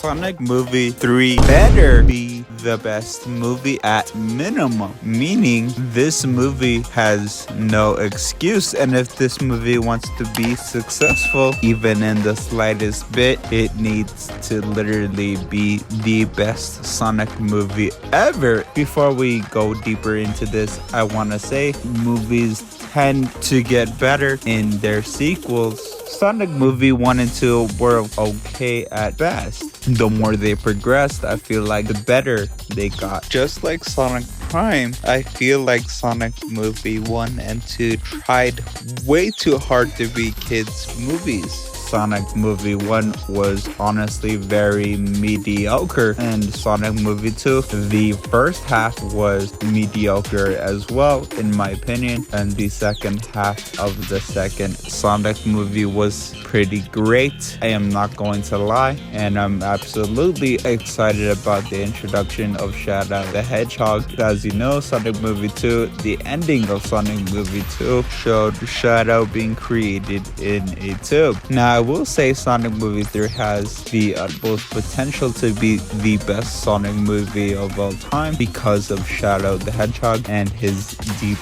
Sonic Movie 3 better be the best movie at minimum, meaning this movie has no excuse, and if this movie wants to be successful even in the slightest bit, it needs to literally be the best Sonic movie ever. Before we go deeper into this, I want to say movies tend to get better in their sequels. Sonic movie 1 and 2 were okay at best. The more they progressed, I feel like the better they got. Just like Sonic Prime, I feel like Sonic movie 1 and 2 tried way too hard to be kids' movies. Sonic movie 1 was honestly very mediocre, and Sonic movie 2, the first half was mediocre as well in my opinion, and the second half of the second Sonic movie was pretty great. I am not going to lie, and I'm absolutely excited about the introduction of Shadow the Hedgehog. As you know, Sonic movie 2, the ending of Sonic movie 2 showed Shadow being created in a tube. Now I will say Sonic movie 3 has the utmost potential to be the best Sonic movie of all time because of Shadow the Hedgehog and his deep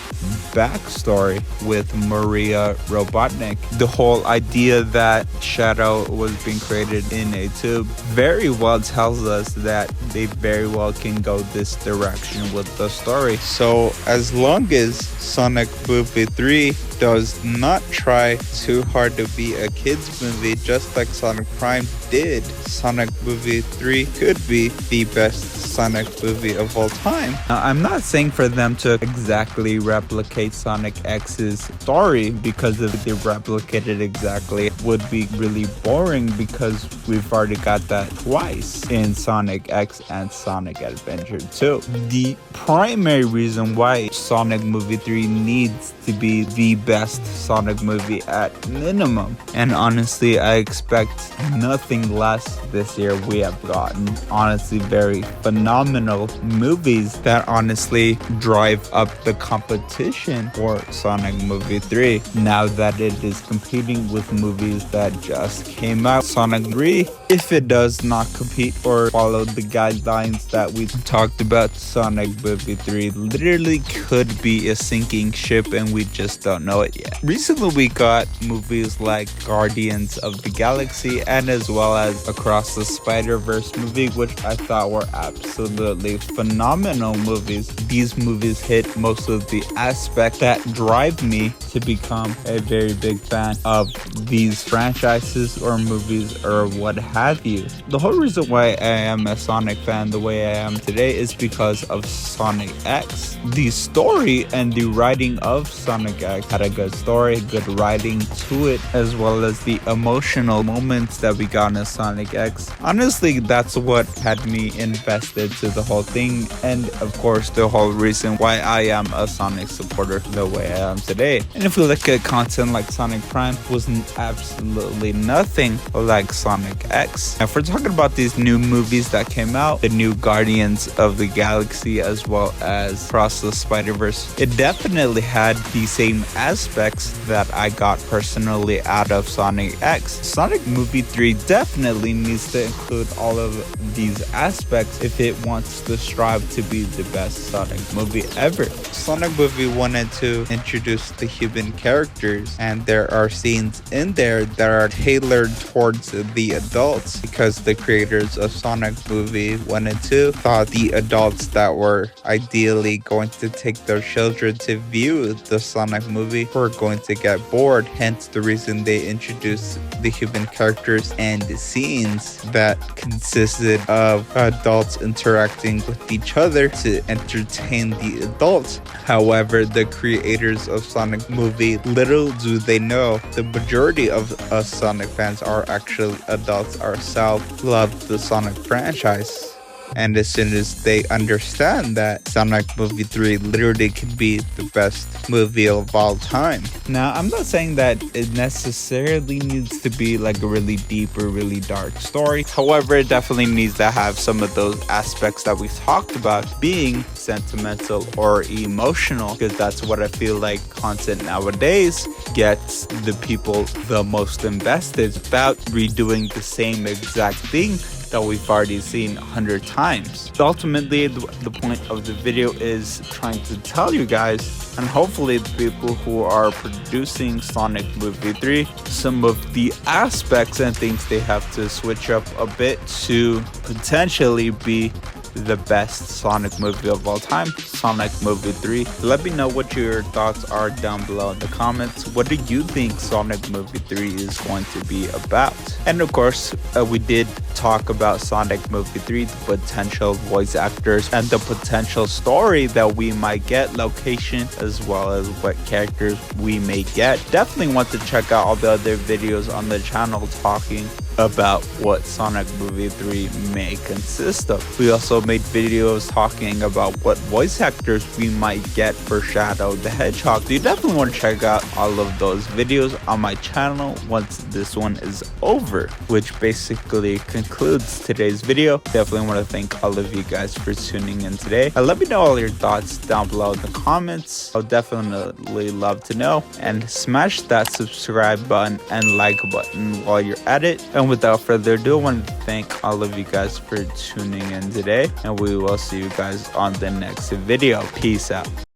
backstory with Maria Robotnik. The whole idea that Shadow was being created in a tube very well tells us that they very well can go this direction with the story. So as long as Sonic movie 3 does not try too hard to be a kids movie just like Sonic Prime did, Sonic movie 3 could be the best Sonic movie of all time. Now, I'm not saying for them to exactly replicate Sonic X's story, because if they replicate it exactly, it would be really boring because we've already got that twice in Sonic X and Sonic Adventure 2. The primary reason why Sonic movie 3 needs to be the best Sonic movie at minimum, and honestly I expect nothing less this year. We have gotten honestly very phenomenal movies that honestly drive up the competition for Sonic movie 3 now that it is competing with movies that just came out. Sonic 3, if it does not compete or follow the guidelines that we talked about, Sonic movie 3 literally could be a sinking ship and we just don't know it yet. Recently we got movies like Guardians of the Galaxy and as well as Across the Spider-Verse movie, which I thought were absolutely phenomenal movies. These movies hit most of the aspects that drive me to become a very big fan of these franchises or movies or what have you. The whole reason why I am a Sonic fan the way I am today is because of Sonic X. The story and the writing of Sonic X had a good story, good writing to it, as well as the emotional moments that we got in Sonic X. Honestly, that's what had me invested to the whole thing, and of course the whole reason why I am a Sonic supporter the way I am today. And if you look at content like Sonic Prime, was absolutely nothing like Sonic X. Now if we're talking about these new movies that came out, the new Guardians of the Galaxy as well as Across the Spider-Verse, it definitely had the same aspects that I got personally out of Sonic X. Sonic movie 3 definitely needs to include all of these aspects if it wants to strive to be the best Sonic movie ever. Sonic movie 1 and 2 introduced the human characters, and there are scenes in there that are tailored towards the adults because the creators of Sonic movie 1 and 2 thought the adults that were ideally going to take their children to view the Sonic movie were going to get bored, hence the reason they introduced the human characters and the scenes that consisted of adults interacting with each other to entertain the adults. However, the creators of Sonic movie, little do they know, the majority of us Sonic fans are actually adults ourselves, love the Sonic franchise. And as soon as they understand that, Sonic movie 3 literally can be the best movie of all time. Now, I'm not saying that it necessarily needs to be like a really deep or really dark story. However, it definitely needs to have some of those aspects that we talked about, being sentimental or emotional, because that's what I feel like content nowadays gets the people the most invested. It's about redoing the same exact thing that we've already seen 100 times. Ultimately, the point of the video is trying to tell you guys, and hopefully the people who are producing Sonic Movie 3, some of the aspects and things they have to switch up a bit to potentially be the best Sonic movie of all time, Sonic Movie 3. Let me know what your thoughts are down below in the comments. What do you think Sonic Movie 3 is going to be about? And of course, we did talk about Sonic Movie 3, the potential voice actors and the potential story that we might get, location, as well as what characters we may get. Definitely want to check out all the other videos on the channel talking about what Sonic Movie 3 may consist of. We also made videos talking about what voice actors we might get for Shadow the Hedgehog. So you definitely want to check out all of those videos on my channel once this one is over, which basically concludes today's video. Definitely want to thank all of you guys for tuning in today. Let me know all your thoughts down below in the comments. I'll definitely love to know. And smash that subscribe button and like button while you're at it. And without further ado, I want to thank all of you guys for tuning in today, and we will see you guys on the next video. Peace out.